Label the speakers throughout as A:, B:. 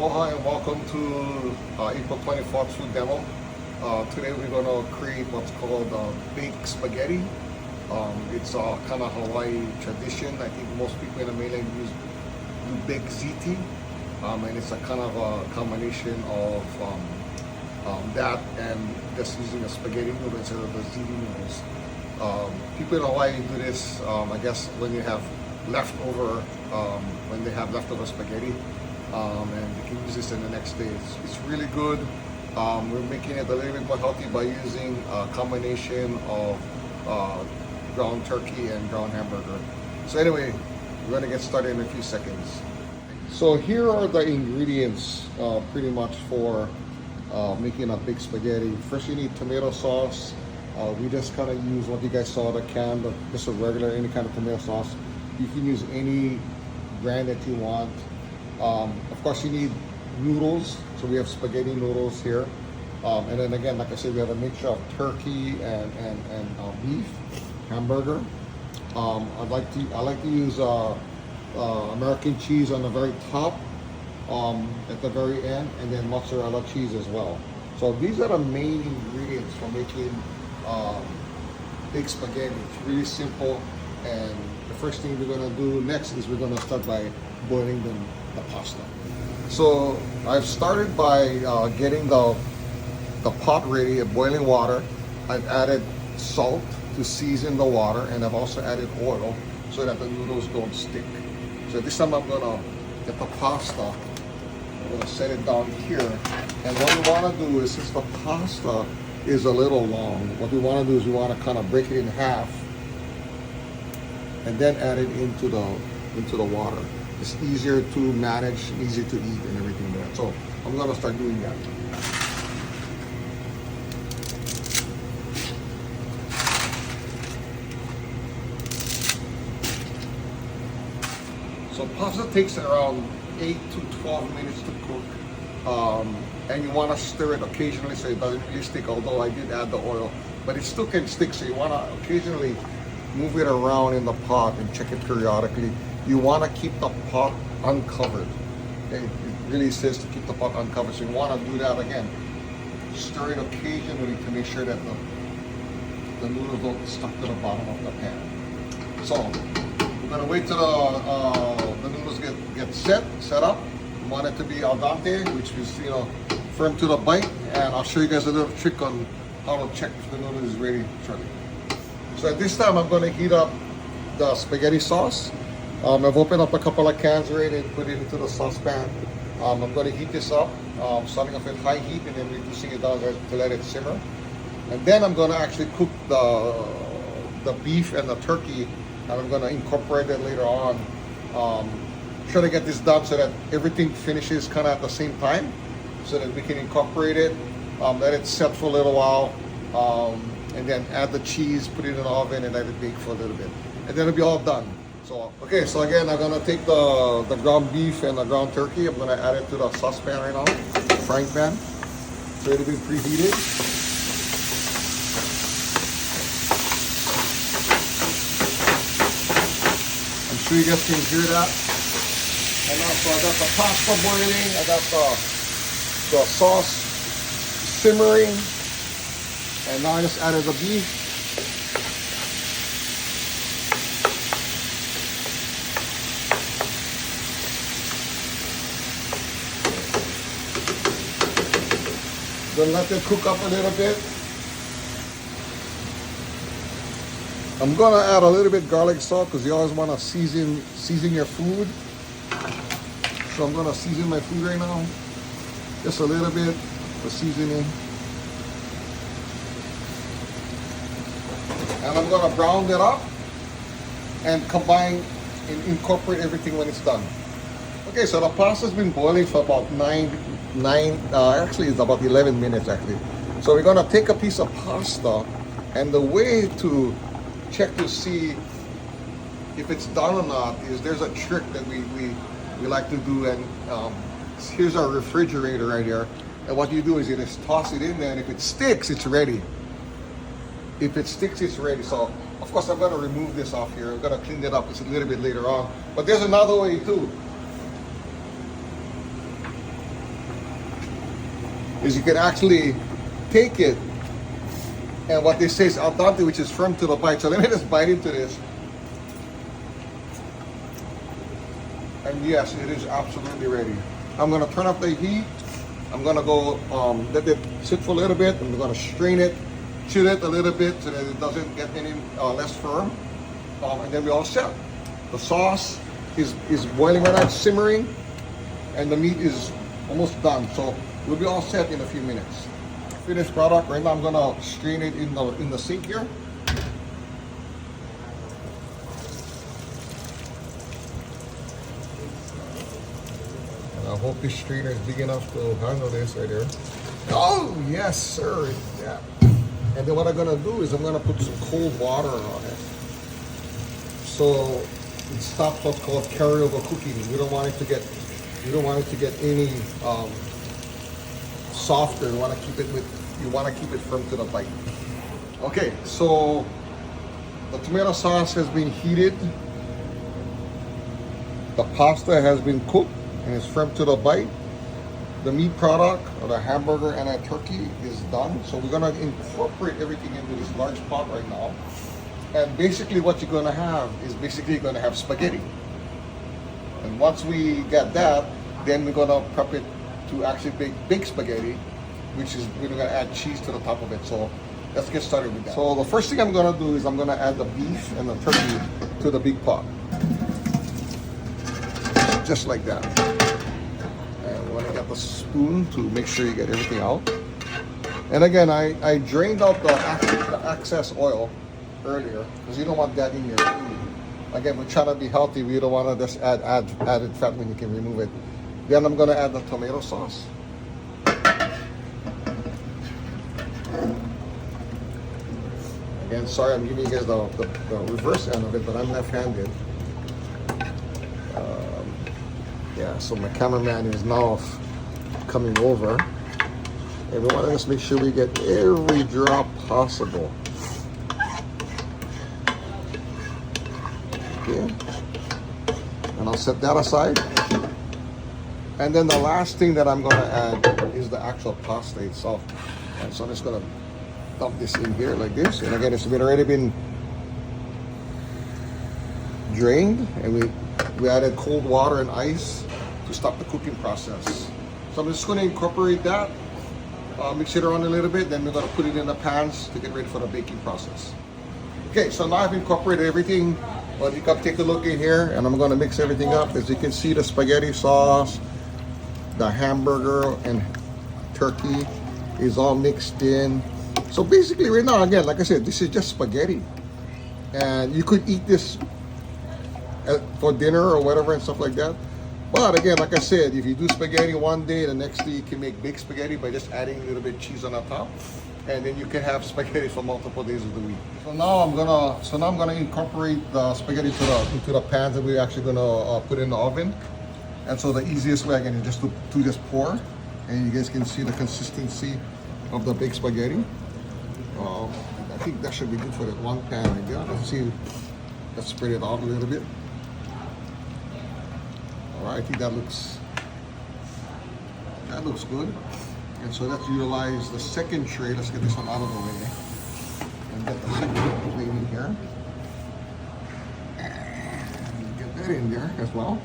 A: Aloha and welcome to April 24th food demo. Today we're going to create what's called baked spaghetti. It's a kind of Hawaii tradition. I think most people in the mainland do baked ziti, and it's a kind of a combination of that and just using a spaghetti noodle instead of the ziti noodles. People in Hawaii do this, I guess, when you have leftover, when they have leftover spaghetti. And they can use this in the next day. It's really good. We're making it a little bit more healthy by using a combination of ground turkey and ground hamburger. So anyway, we're going to get started in a few seconds. So here are the ingredients pretty much for making a big spaghetti. First you need tomato sauce. We just kind of use what you guys saw, the can, just a regular, any kind of tomato sauce. You can use any brand that you want. Of course, you need noodles, so we have spaghetti noodles here. And then again, like I said, we have a mixture of turkey and beef, hamburger. I like to use American cheese on the very top, at the very end, and then mozzarella cheese as well. So these are the main ingredients for making big spaghetti. It's really simple, and the first thing we're gonna do next is we're gonna start by boiling the pasta. So I've started by getting the pot ready at boiling water. I've added salt to season the water, and I've also added oil so that the noodles don't stick. So this time I'm gonna get the pasta. I'm gonna set it down here. And what we wanna do is, since the pasta is a little long, what we wanna do is we wanna kind of break it in half and then add it into the water. It's easier to manage, easier to eat, and everything there. So I'm gonna start doing that. So pasta takes around 8 to 12 minutes to cook. And you wanna stir it occasionally so it doesn't really stick, although I did add the oil, but it still can stick, so you wanna occasionally move it around in the pot and check it periodically. You want to keep the pot uncovered. Okay? It really says to keep the pot uncovered, so you want to do that again. Stir it occasionally to make sure that the noodles don't stuck to the bottom of the pan. So we're going to wait till the noodles get set up. We want it to be al dente, which is firm to the bite, and I'll show you guys a little trick on how to check if the noodle is ready shortly. So at this time I'm going to heat up the spaghetti sauce. I've opened up a couple of cans already and put it into the saucepan. I'm going to heat this up, starting off at high heat and then reducing it down to let it simmer. And then I'm going to actually cook the beef and the turkey, and I'm going to incorporate it later on. Try to get this done so that everything finishes kind of at the same time, so that we can incorporate it, let it set for a little while, and then add the cheese, put it in the oven, and let it bake for a little bit. And then it'll be all done. So, okay, so again, I'm gonna take the ground beef and the ground turkey. I'm gonna add it to the saucepan right now, frying pan. So it'll be preheated. I'm sure you guys can hear that. And also I got the pasta boiling. I got the sauce simmering. And now I just added the beef. Then let it cook up a little bit. I'm gonna add a little bit garlic salt because you always want to season your food. So I'm gonna season my food right now. Just a little bit for seasoning. And I'm gonna brown it up and combine and incorporate everything when it's done. Okay, so the pasta's been boiling for about actually it's about 11 minutes actually. So we're gonna take a piece of pasta, and the way to check to see if it's done or not is there's a trick that we like to do, and here's our refrigerator right here. And what you do is you just toss it in there, and if it sticks, it's ready. If it sticks, it's ready. So of course I'm gonna remove this off here. I'm gonna clean it up. It's a little bit later on. But there's another way too. is you can actually take it, and what they say is al dente, which is firm to the bite. So let me just bite into this. And yes, it is absolutely ready. I'm gonna turn up the heat. I'm gonna go let it sit for a little bit. I'm gonna strain it, chill it a little bit so that it doesn't get any less firm. And then we all set. The sauce is boiling right now, it's simmering, and the meat is almost done. So we'll be all set in a few minutes. Finished product. Right now I'm gonna strain it in the sink here. And I hope this strainer is big enough to handle this right there. Oh yes, sir. Yeah. And then what I'm gonna do is I'm gonna put some cold water on it, so it stops what's called carryover cooking. We don't want it to get any softer. You want to keep it firm to the bite. Okay, so the tomato sauce has been heated. The pasta has been cooked and it's firm to the bite. The meat product, or the hamburger and a turkey, is done. So we're gonna incorporate everything into this large pot right now. And basically what you're gonna have is you're gonna have spaghetti. And once we get that, then we're gonna prep it to actually bake spaghetti, which is we're gonna add cheese to the top of it. So let's get started with that. So the first thing I'm gonna do is I'm gonna add the beef and the turkey to the big pot. Just like that. And we're gonna get the spoon to make sure you get everything out. And again, I drained out the excess oil earlier because you don't want that in your food. Again, we're trying to be healthy. We don't want to just add added fat when you can remove it. Then I'm going to add the tomato sauce. Again, sorry, I'm giving you guys the reverse end of it, but I'm left-handed. Yeah, so my cameraman is now coming over. And we want to just make sure we get every drop possible. Okay. And I'll set that aside. And then the last thing that I'm going to add is the actual pasta itself. And so I'm just going to dump this in here like this. And again, it's already been drained, and we added cold water and ice to stop the cooking process. So I'm just going to incorporate that, mix it around a little bit, then we're going to put it in the pans to get ready for the baking process. Okay, so now I've incorporated everything. Well, you can take a look in here, and I'm going to mix everything up. As you can see, the spaghetti sauce, the hamburger and turkey is all mixed in. So basically right now, again, like I said, this is just spaghetti. And you could eat this for dinner or whatever and stuff like that. But again, like I said, if you do spaghetti one day, the next day you can make baked spaghetti by just adding a little bit of cheese on the top. And then you can have spaghetti for multiple days of the week. So now I'm gonna incorporate the spaghetti into the pans that we're actually gonna put in the oven. And so the easiest way again is just to just pour, and you guys can see the consistency of the baked spaghetti. I think that should be good for that one pan right there. Let's spread it out a little bit. All right, I think that looks good. And so let's utilize the second tray. Let's get this one out of the way and get the second plate in here. And get that in there as well.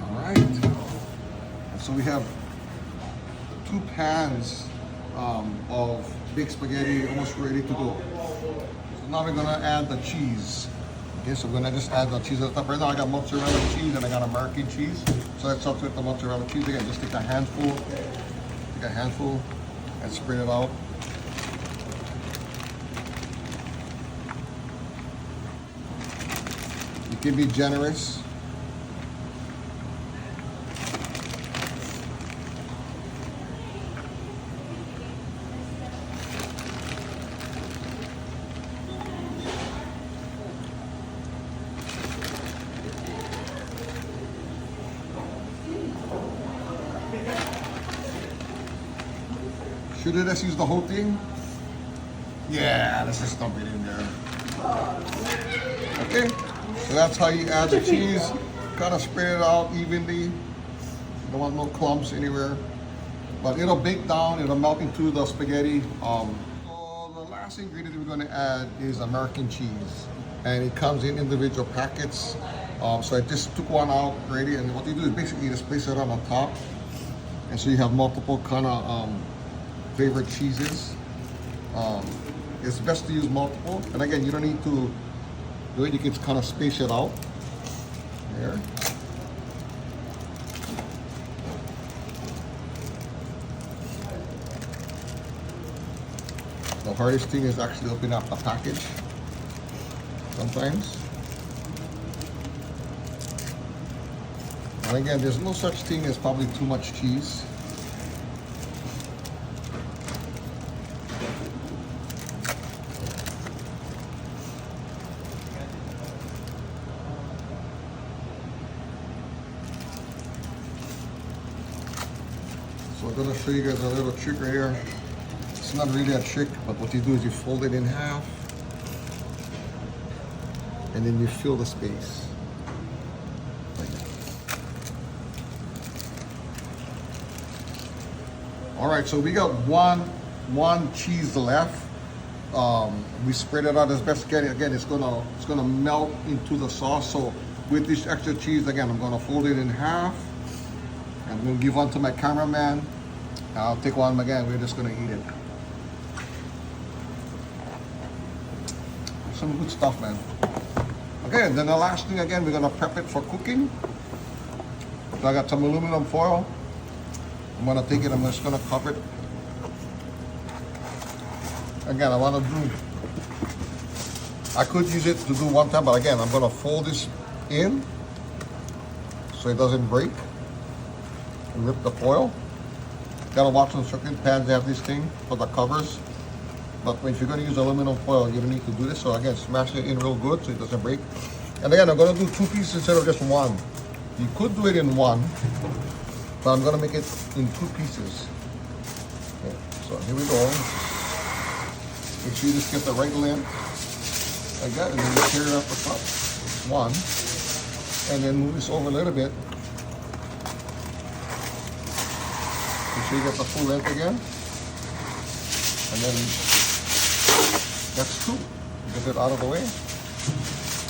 A: All right. And so we have 2 pans of baked spaghetti almost ready to go. So now we're gonna add the cheese. Okay, so we're gonna just add the cheese at the top. Right now I got mozzarella cheese and I got American cheese. So let's start with the mozzarella cheese again. Just take a handful and spread it out. You can be generous. Should I just use the whole thing? Yeah, let's just dump it in there. Okay, so that's how you add the cheese. Kind of spread it out evenly. Don't want no clumps anywhere. But it'll bake down, it'll melt into the spaghetti. So the last ingredient we're gonna add is American cheese. And it comes in individual packets. So I just took one out already, and what you do is basically just place it on the top. And so you have multiple kind of favorite cheeses. It's best to use multiple. And again, you don't need to do it, you can kind of space it out. There. The hardest thing is actually opening up the package sometimes. And again, there's no such thing as probably too much cheese. So I'm gonna show you guys a little trick right here. It's not really a trick, but what you do is you fold it in half and then you fill the space. Like that. All right, so we got one cheese left. We spread it out as best can. Again, it's gonna melt into the sauce. So with this extra cheese, again, I'm gonna fold it in half. I'm gonna give one to my cameraman. I'll take one again. We're just gonna eat it. Some good stuff, man. Okay, and then the last thing again, we're gonna prep it for cooking. So I got some aluminum foil. I'm gonna take it, I'm just gonna cover it. Again, I could use it to do one time, but again, I'm gonna fold this in so it doesn't break and rip the foil. Gotta watch on certain pans, they have this thing for the covers. But if you're gonna use aluminum foil, you don't need to do this. So again, smash it in real good so it doesn't break. And again, I'm gonna do 2 pieces instead of just one. You could do it in one, but I'm gonna make it in 2 pieces. Okay, so here we go. Make sure you just get the right length, like that, and then you tear it up the top. One, and then move this over a little bit. Make sure you get the full length again, and then that's 2. Get it out of the way.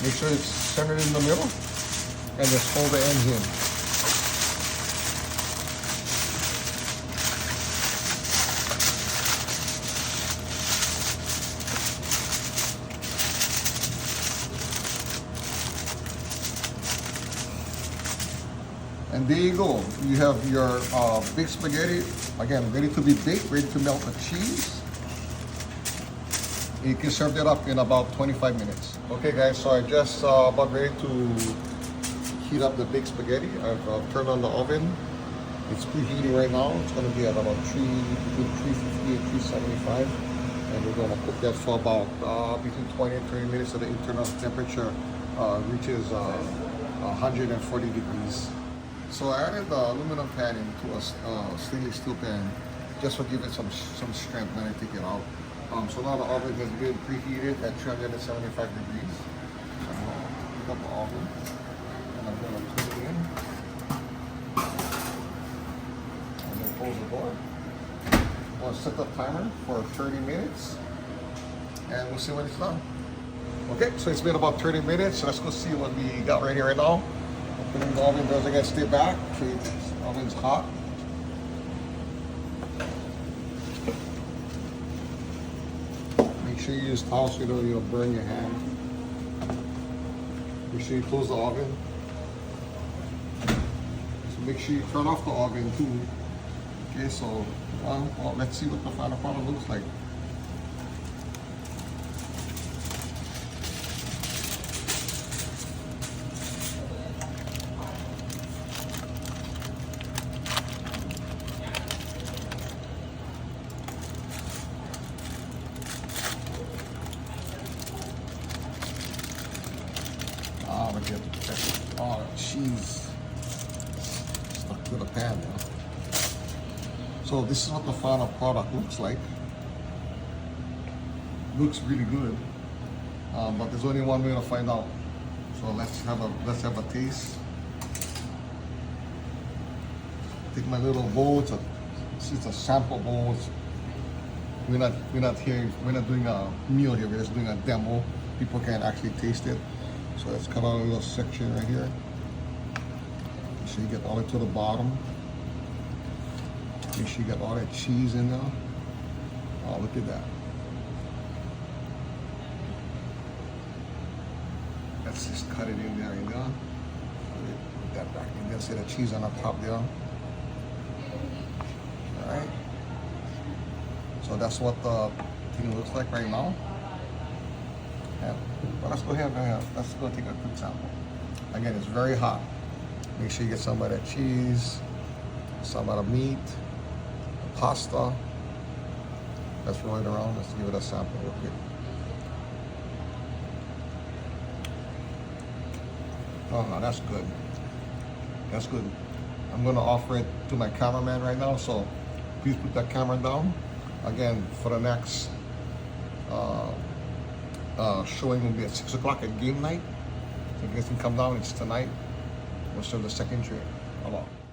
A: Make sure it's centered in the middle, and just fold the ends in. And there you go. You have your big spaghetti, again, ready to be baked, ready to melt the cheese. You can serve that up in about 25 minutes. Okay guys, so I just about ready to heat up the baked spaghetti. I've turned on the oven. It's preheating right now. It's gonna be at about 350 and 375. And we're gonna cook that for about between 20 and 30 minutes so the internal temperature reaches 140 degrees. So I added the aluminum pan into a stainless steel pan just to give it some strength when I take it out. So now the oven has been preheated at 375 degrees. So I'm going to heat up the oven and I'm going to put it in. And then close the door. I'm going to set the timer for 30 minutes and we'll see when it's done. Okay, so it's been about 30 minutes. So let's go see what we got right here right now. Opening the oven does again stay back. So the oven's hot. Make sure you use towel so you don't burn your hand. Make sure you close the oven. So make sure you turn off the oven too. Okay, so well, let's see what the final product looks like. Oh, cheese stuck to the pan now. So this is what the final product looks like. Looks really good, but there's only one way to find out. So let's have a taste. take my little bowl. This is a sample bowl. We're not doing a meal here. We're just doing a demo. People can actually taste it. So let's cut out a little section right here. Make sure you get all the way to the bottom. Make sure you get all that cheese in there. Oh, look at that. Let's just cut it in there, you know. Put that back in there. See the cheese on the top there. Alright. So that's what the thing looks like right now. Yeah. But let's go ahead and let's go take a quick sample. Again, it's very hot. Make sure you get some of that cheese, some of the meat, the pasta. Let's roll it around. Let's give it a sample real quick. Oh, that's good. That's good. I'm gonna offer it to my cameraman right now, so please put that camera down. Again, for the next showing will be at 6 o'clock at game night. So you guys can come down, it's tonight. We'll serve the second drink. Hold on.